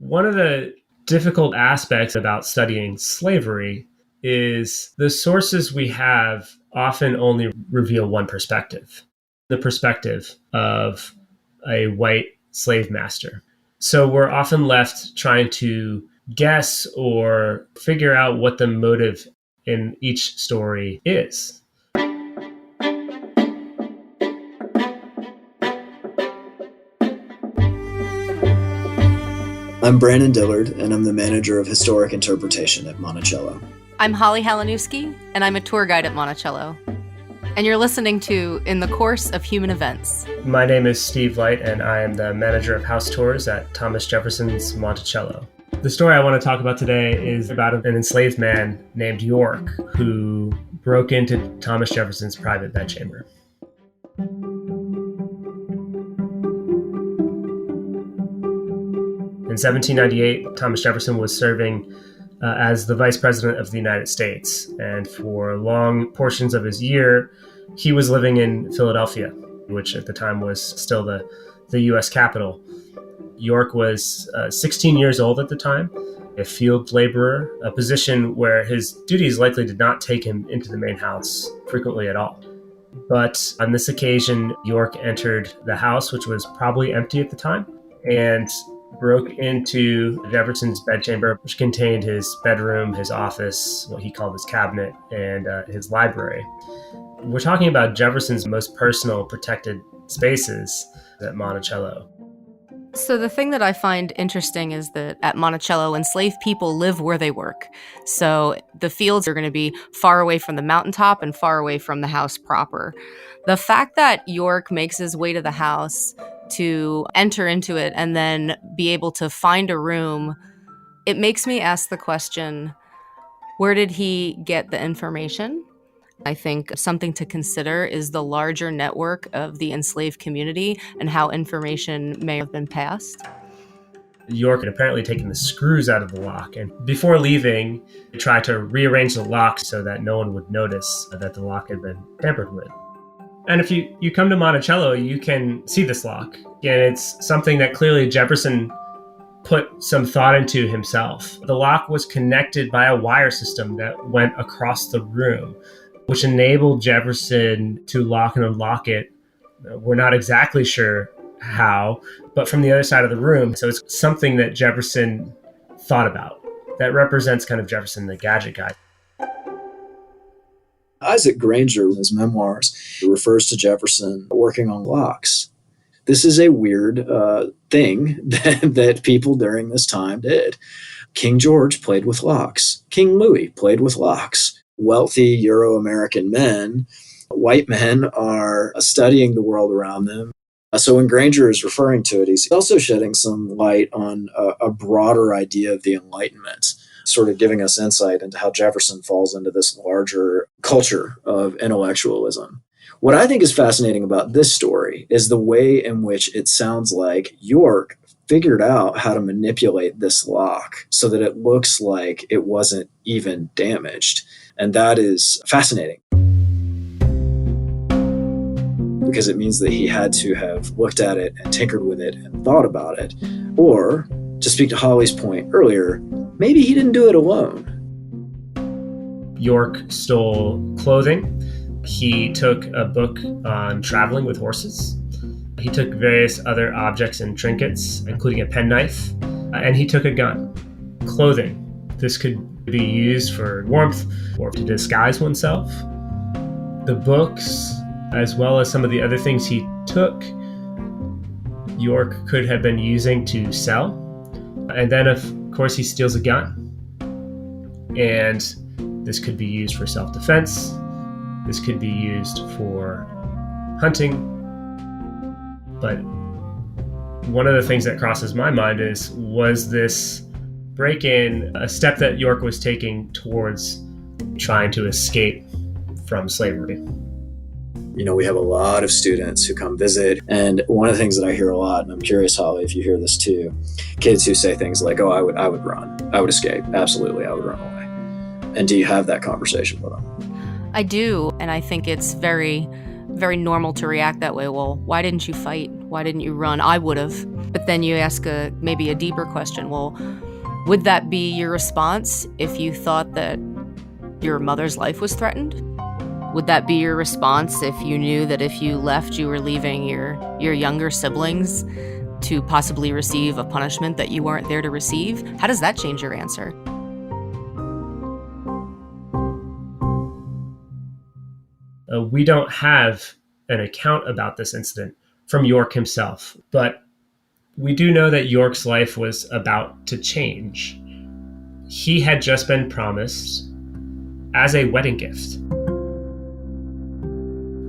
One of the difficult aspects about studying slavery is the sources we have often only reveal one perspective, the perspective of a white slave master. So we're often left trying to guess or figure out what the motive in each story is. I'm Brandon Dillard, and I'm the manager of historic interpretation at Monticello. I'm Holly Halliniewski, and I'm a tour guide at Monticello. And you're listening to In the Course of Human Events. My name is Steve Light, and I am the manager of house tours at Thomas Jefferson's Monticello. The story I want to talk about today is about an enslaved man named York who broke into Thomas Jefferson's private bedchamber. In 1798, Thomas Jefferson was serving as the Vice President of the United States, and for long portions of his year, he was living in Philadelphia, which at the time was still the U.S. capital. York was 16 years old at the time, a field laborer, a position where his duties likely did not take him into the main house frequently at all. But on this occasion, York entered the house, which was probably empty at the time, and broke into Jefferson's bedchamber, which contained his bedroom, his office, what he called his cabinet, and his library. We're talking about Jefferson's most personal protected spaces at Monticello. So the thing that I find interesting is that at Monticello, enslaved people live where they work. So the fields are going to be far away from the mountaintop and far away from the house proper. The fact that York makes his way to the house to enter into it and then be able to find a room, it makes me ask the question, where did he get the information? I think something to consider is the larger network of the enslaved community and how information may have been passed. York had apparently taken the screws out of the lock, and before leaving, he tried to rearrange the lock so that no one would notice that the lock had been tampered with. And if you come to Monticello, you can see this lock. And it's something that clearly Jefferson put some thought into himself. The lock was connected by a wire system that went across the room, which enabled Jefferson to lock and unlock it. We're not exactly sure how, but from the other side of the room. So it's something that Jefferson thought about. That represents kind of Jefferson, the gadget guy. Isaac Granger, in his memoirs, refers to Jefferson working on locks. This is a weird thing that people during this time did. King George played with locks. King Louis played with locks. Wealthy Euro-American men, white men, are studying the world around them. So when Granger is referring to it, he's also shedding some light on a broader idea of the Enlightenment, sort of giving us insight into how Jefferson falls into this larger culture of intellectualism. What I think is fascinating about this story is the way in which it sounds like York figured out how to manipulate this lock so that it looks like it wasn't even damaged. And that is fascinating, because it means that he had to have looked at it and tinkered with it and thought about it. Or, to speak to Holly's point earlier, maybe he didn't do it alone. York stole clothing. He took a book on traveling with horses. He took various other objects and trinkets, including a penknife, and he took a gun. Clothing. This could be used for warmth or to disguise oneself. The books, as well as some of the other things he took, York could have been using to sell. And then, of course, he steals a gun. And this could be used for self-defense. This could be used for hunting. But one of the things that crosses my mind is, was this break-in a step that York was taking towards trying to escape from slavery? You know, we have a lot of students who come visit, and one of the things that I hear a lot, and I'm curious, Holly, if you hear this too, kids who say things like, "Oh, I would run. I would escape. Absolutely, I would run away." And do you have that conversation with them? I do, and I think it's very, very normal to react that way. Well, why didn't you fight? Why didn't you run? I would have. But then you ask maybe a deeper question. Well, would that be your response if you thought that your mother's life was threatened? Would that be your response if you knew that if you left, you were leaving your younger siblings to possibly receive a punishment that you weren't there to receive? How does that change your answer? We don't have an account about this incident from York himself, but we do know that York's life was about to change. He had just been promised as a wedding gift.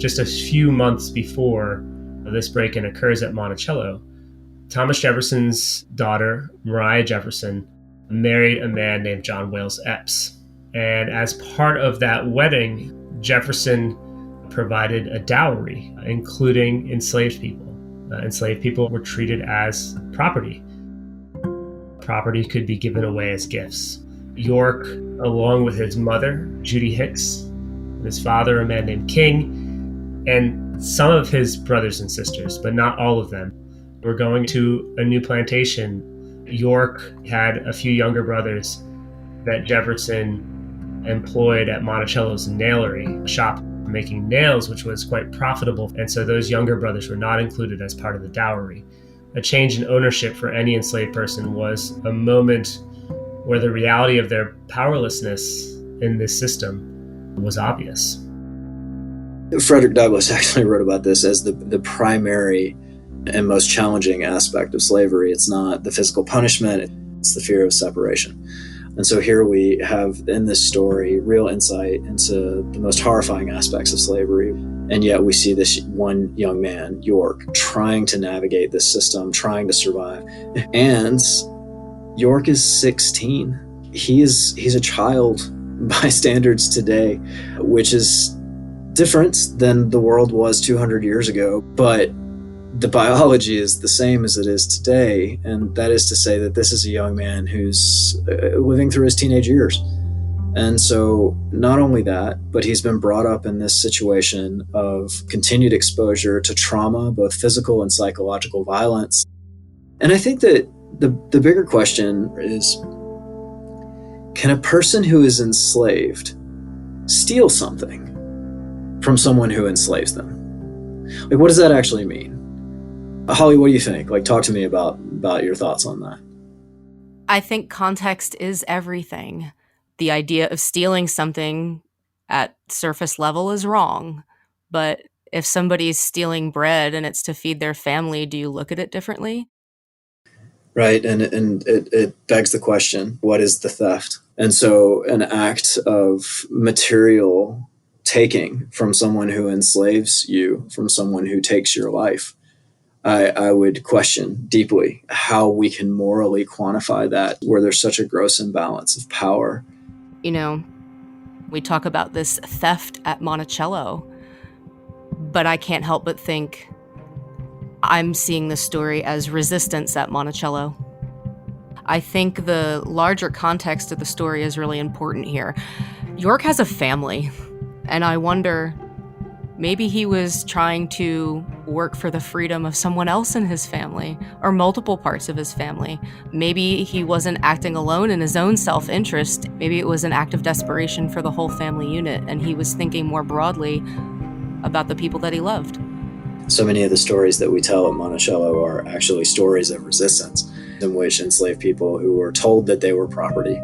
Just a few months before this break-in occurs at Monticello, Thomas Jefferson's daughter, Maria Jefferson, married a man named John Wales Epps. And as part of that wedding, Jefferson provided a dowry, including enslaved people. Enslaved people were treated as property. Property could be given away as gifts. York, along with his mother, Judy Hicks, and his father, a man named King, and some of his brothers and sisters, but not all of them, were going to a new plantation. York had a few younger brothers that Jefferson employed at Monticello's nailery shop, making nails, which was quite profitable. And so those younger brothers were not included as part of the dowry. A change in ownership for any enslaved person was a moment where the reality of their powerlessness in this system was obvious. Frederick Douglass actually wrote about this as the primary and most challenging aspect of slavery. It's not the physical punishment, it's the fear of separation. And so here we have in this story real insight into the most horrifying aspects of slavery. And yet we see this one young man, York, trying to navigate this system, trying to survive. And York is 16. He's a child by standards today, which is different than the world was 200 years ago. But the biology is the same as it is today, and that is to say that this is a young man who's living through his teenage years. And so not only that, but he's been brought up in this situation of continued exposure to trauma, both physical and psychological violence. And I think that the bigger question is, can a person who is enslaved steal something from someone who enslaves them? Like, what does that actually mean? Holly, what do you think? Like, talk to me about your thoughts on that. I think context is everything. The idea of stealing something at surface level is wrong. But if somebody's stealing bread and it's to feed their family, do you look at it differently? Right. And it begs the question, what is the theft? And so an act of material taking from someone who enslaves you, from someone who takes your life, I would question deeply how we can morally quantify that where there's such a gross imbalance of power. You know, we talk about this theft at Monticello, but I can't help but think I'm seeing this story as resistance at Monticello. I think the larger context of the story is really important here. York has a family, and I wonder, maybe he was trying to work for the freedom of someone else in his family, or multiple parts of his family. Maybe he wasn't acting alone in his own self-interest. Maybe it was an act of desperation for the whole family unit, and he was thinking more broadly about the people that he loved. So many of the stories that we tell at Monticello are actually stories of resistance, in which enslaved people who were told that they were property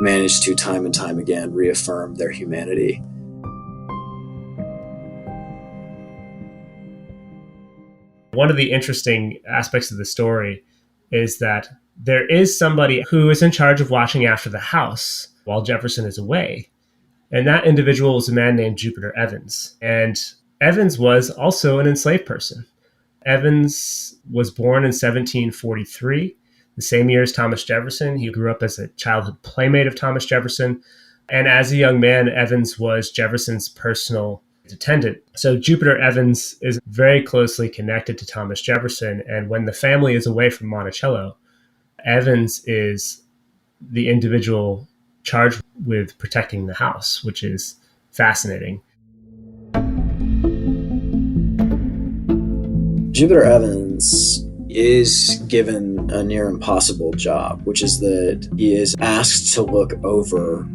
managed to time and time again reaffirm their humanity. One of the interesting aspects of the story is that there is somebody who is in charge of watching after the house while Jefferson is away. And that individual was a man named Jupiter Evans. And Evans was also an enslaved person. Evans was born in 1743, the same year as Thomas Jefferson. He grew up as a childhood playmate of Thomas Jefferson. And as a young man, Evans was Jefferson's personal attendant. So Jupiter Evans is very closely connected to Thomas Jefferson. And when the family is away from Monticello, Evans is the individual charged with protecting the house, which is fascinating. Jupiter Evans is given a near impossible job, which is that he is asked to look over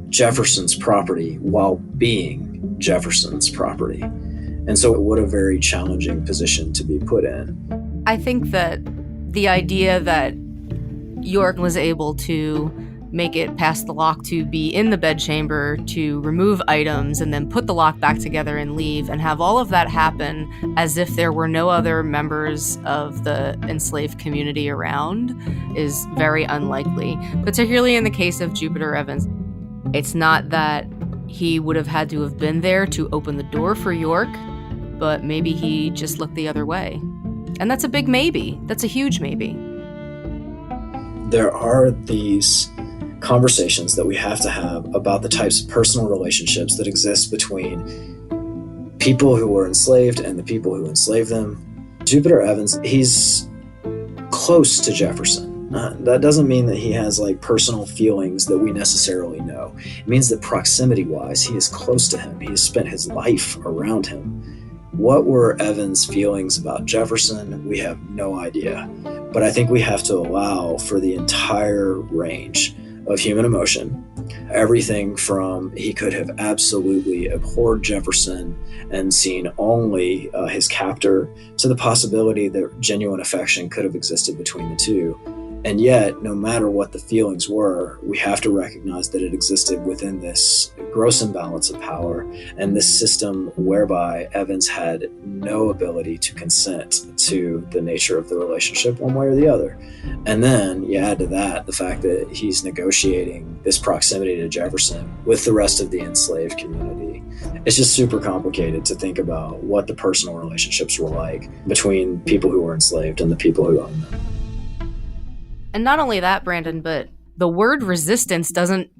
Jefferson's property while being Jefferson's property. And so what a very challenging position to be put in. I think that the idea that York was able to make it past the lock to be in the bedchamber, to remove items, and then put the lock back together and leave, and have all of that happen as if there were no other members of the enslaved community around is very unlikely, particularly in the case of Jupiter Evans. It's not that he would have had to have been there to open the door for York, but maybe he just looked the other way. And that's a big maybe. That's a huge maybe. There are these conversations that we have to have about the types of personal relationships that exist between people who were enslaved and the people who enslaved them. Jupiter Evans, he's close to Jefferson. That doesn't mean that he has like personal feelings that we necessarily know. It means that proximity-wise, he is close to him. He has spent his life around him. What were Evans' feelings about Jefferson? We have no idea. But I think we have to allow for the entire range of human emotion. Everything from he could have absolutely abhorred Jefferson and seen only his captor, to the possibility that genuine affection could have existed between the two. And yet, no matter what the feelings were, we have to recognize that it existed within this gross imbalance of power and this system whereby Evans had no ability to consent to the nature of the relationship one way or the other. And then you add to that the fact that he's negotiating this proximity to Jefferson with the rest of the enslaved community. It's just super complicated to think about what the personal relationships were like between people who were enslaved and the people who owned them. And not only that, Brandon, but the word resistance doesn't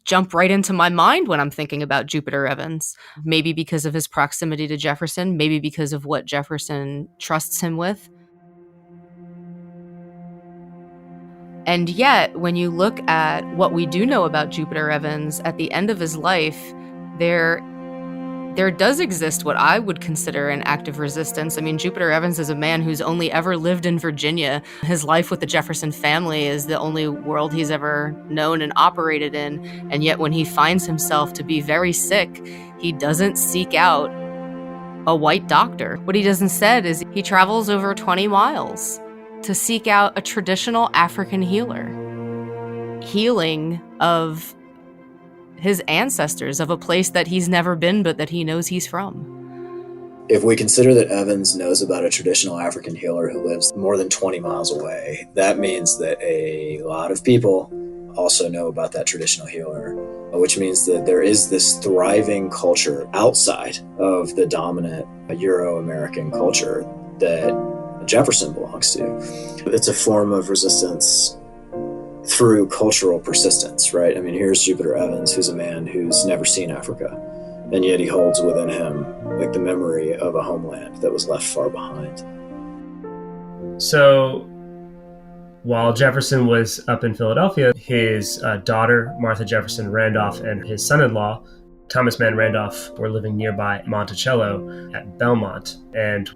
jump right into my mind when I'm thinking about Jupiter Evans. Maybe because of his proximity to Jefferson, maybe because of what Jefferson trusts him with. And yet, when you look at what we do know about Jupiter Evans, at the end of his life, there does exist what I would consider an act of resistance. I mean, Jupiter Evans is a man who's only ever lived in Virginia. His life with the Jefferson family is the only world he's ever known and operated in. And yet when he finds himself to be very sick, he doesn't seek out a white doctor. What he doesn't said is he travels over 20 miles to seek out a traditional African healer. Healing of his ancestors, of a place that he's never been but that he knows he's from. If we consider that Evans knows about a traditional African healer who lives more than 20 miles away, that means that a lot of people also know about that traditional healer, which means that there is this thriving culture outside of the dominant Euro-American culture that Jefferson belongs to. It's a form of resistance through cultural persistence, right? I mean, here's Jupiter Evans, who's a man who's never seen Africa, and yet he holds within him like the memory of a homeland that was left far behind. So while Jefferson was up in Philadelphia, his daughter, Martha Jefferson Randolph, and his son-in-law, Thomas Mann Randolph, were living nearby Monticello at Belmont. And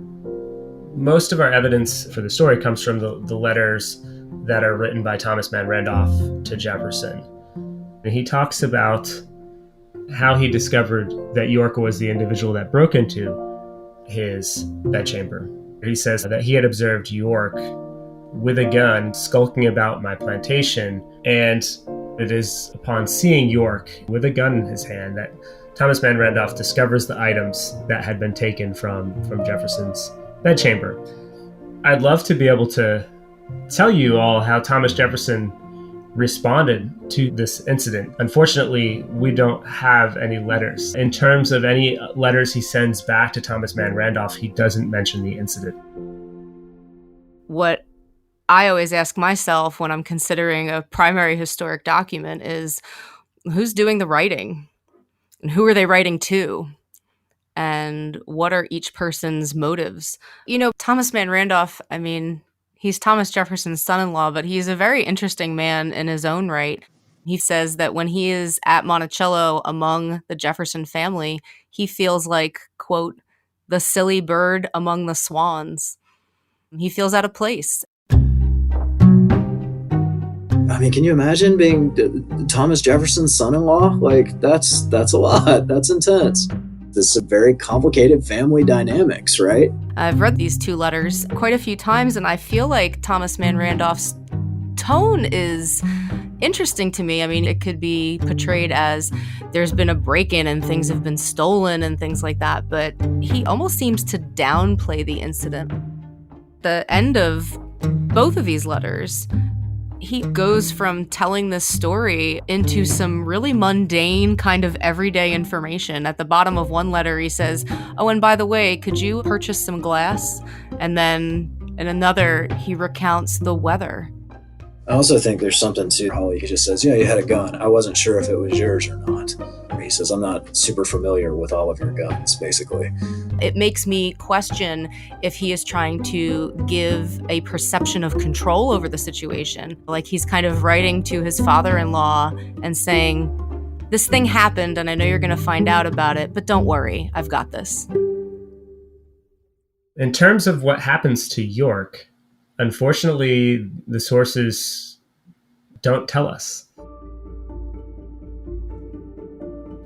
most of our evidence for the story comes from the letters that are written by Thomas Mann Randolph to Jefferson. And he talks about how he discovered that York was the individual that broke into his bedchamber. He says that he had observed York with a gun skulking about my plantation, and it is upon seeing York with a gun in his hand that Thomas Mann Randolph discovers the items that had been taken from Jefferson's bedchamber. I'd love to be able to tell you all how Thomas Jefferson responded to this incident. Unfortunately, we don't have any letters. In terms of any letters he sends back to Thomas Mann Randolph, he doesn't mention the incident. What I always ask myself when I'm considering a primary historic document is, who's doing the writing? And who are they writing to? And what are each person's motives? You know, Thomas Mann Randolph, I mean, he's Thomas Jefferson's son-in-law, but he's a very interesting man in his own right. He says that when he is at Monticello among the Jefferson family, he feels like, quote, the silly bird among the swans. He feels out of place. I mean, can you imagine being Thomas Jefferson's son-in-law? Like, that's a lot. That's intense. This is a very complicated family dynamics, right? I've read these two letters quite a few times, and I feel like Thomas Mann Randolph's tone is interesting to me. I mean, it could be portrayed as there's been a break-in and things have been stolen and things like that, but he almost seems to downplay the incident. The end of both of these letters, he goes from telling this story into some really mundane kind of everyday information. At the bottom of one letter, he says, "Oh, and by the way, could you purchase some glass?" And then in another, he recounts the weather. I also think there's something to Holly. He just says, yeah, you had a gun. I wasn't sure if it was yours or not. He says, I'm not super familiar with all of your guns, basically. It makes me question if he is trying to give a perception of control over the situation. Like he's kind of writing to his father-in-law and saying, this thing happened and I know you're going to find out about it, but don't worry, I've got this. In terms of what happens to York, unfortunately, the sources don't tell us.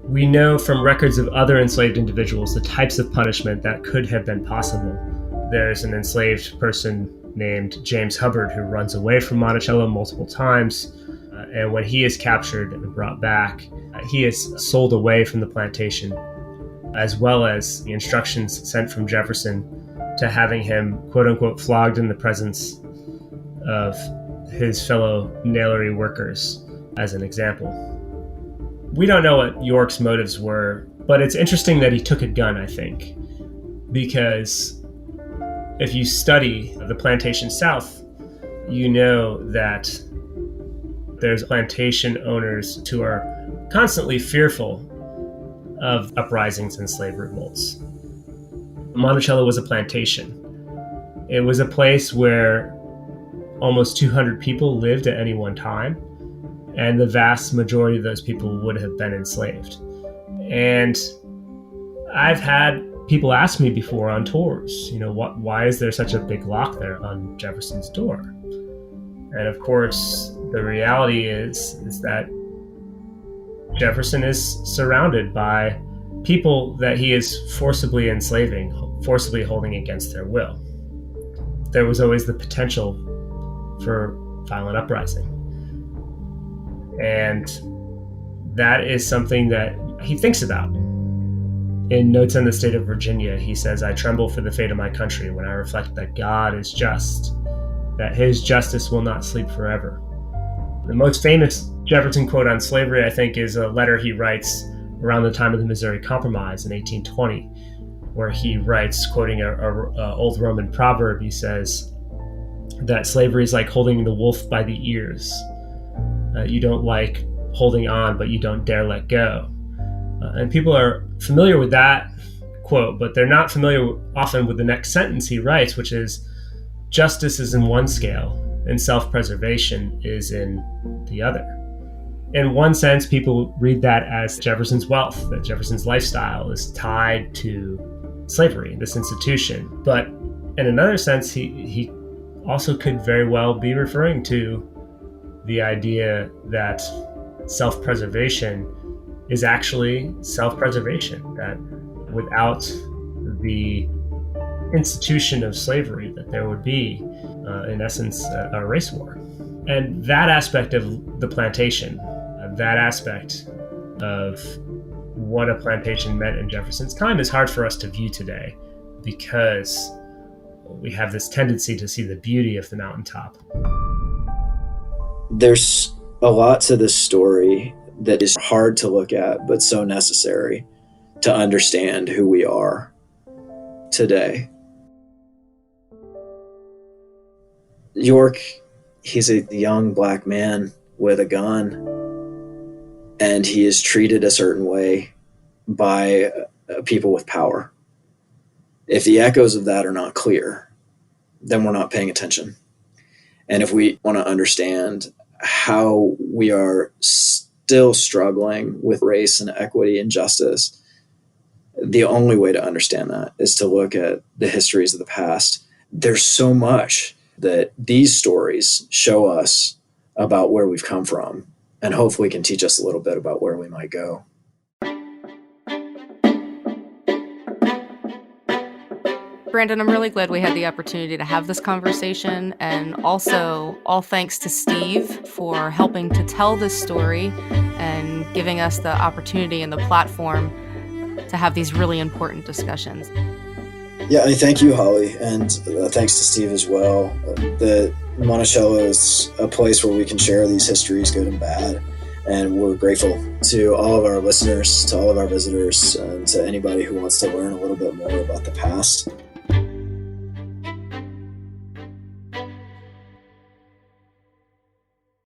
We know from records of other enslaved individuals the types of punishment that could have been possible. There's an enslaved person named James Hubbard who runs away from Monticello multiple times, and when he is captured and brought back, he is sold away from the plantation, as well as the instructions sent from Jefferson to having him, quote-unquote, flogged in the presence of his fellow nailery workers, as an example. We don't know what York's motives were, but it's interesting that he took a gun, I think, because if you study the plantation south, you know that there's plantation owners who are constantly fearful of uprisings and slave revolts. Monticello was a plantation. It was a place where almost 200 people lived at any one time, and the vast majority of those people would have been enslaved. And I've had people ask me before on tours, why is there such a big lock there on Jefferson's door? And of course, the reality is that Jefferson is surrounded by people that he is forcibly enslaving, forcibly holding against their will. There was always the potential for violent uprising. And that is something that he thinks about. In Notes on the State of Virginia, he says, I tremble for the fate of my country when I reflect that God is just, that his justice will not sleep forever. The most famous Jefferson quote on slavery, I think, is a letter he writes around the time of the Missouri Compromise in 1820, where he writes, quoting an old Roman proverb, he says that slavery is like holding the wolf by the ears. You don't like holding on, but you don't dare let go. And people are familiar with that quote, but they're not familiar often with the next sentence he writes, which is, justice is in one scale and self-preservation is in the other. In one sense, people read that as Jefferson's wealth, that Jefferson's lifestyle is tied to slavery, this institution. But in another sense, he also could very well be referring to the idea that self-preservation is actually self-preservation, that without the institution of slavery, that there would be, in essence, a race war. And that aspect of the plantation, that aspect of what a plantation meant in Jefferson's time is hard for us to view today because we have this tendency to see the beauty of the mountaintop. There's a lot to this story that is hard to look at, but so necessary to understand who we are today. York, he's a young black man with a gun, and he is treated a certain way by people with power. If the echoes of that are not clear, then we're not paying attention. And if we want to understand how we are still struggling with race and equity and justice, The only way to understand that is to look at the histories of the past. There's so much that these stories show us about where we've come from, and hopefully can teach us a little bit about where we might go. Brandon, I'm really glad we had the opportunity to have this conversation, and also all thanks to Steve for helping to tell this story and giving us the opportunity and the platform to have these really important discussions. Yeah, thank you, Holly, and thanks to Steve as well. The Monticello is a place where we can share these histories, good and bad, and we're grateful to all of our listeners, to all of our visitors, and to anybody who wants to learn a little bit more about the past.